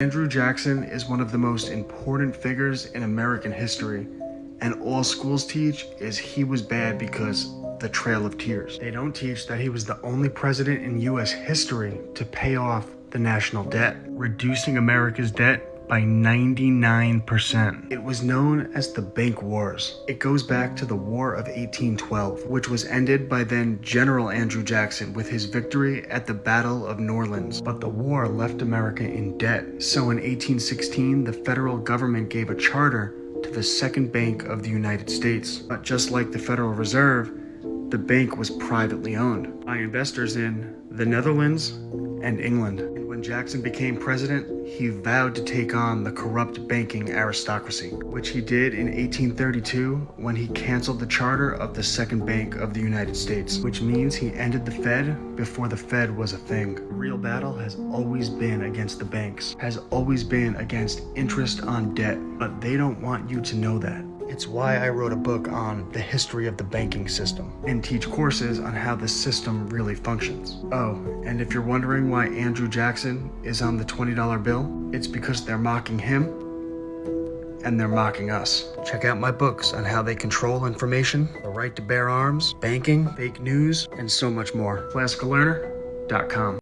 Andrew Jackson is one of the most important figures in American history, and all schools teach is he was bad because the Trail of Tears. They don't teach that he was the only president in US history to pay off the national debt, reducing America's debt by 99%. It was known as the Bank Wars. It goes back to the War of 1812, which was ended by then General Andrew Jackson with his victory at the Battle of New Orleans. But the war left America in debt. So in 1816, the federal government gave a charter to the Second Bank of the United States. But just like the Federal Reserve, the bank was privately owned by investors in the Netherlands and England. And when Jackson became president, he vowed to take on the corrupt banking aristocracy, which he did in 1832 when he canceled the charter of the Second Bank of the United States, which means he ended the Fed before the Fed was a thing. The real battle has always been against the banks, has always been against interest on debt, but they don't want you to know that. It's why I wrote a book on the history of the banking system and teach courses on how the system really functions. Oh, and if you're wondering why Andrew Jackson is on the $20 bill, it's because they're mocking him and they're mocking us. Check out my books on how they control information, the right to bear arms, banking, fake news, and so much more. ClassicalLearner.com.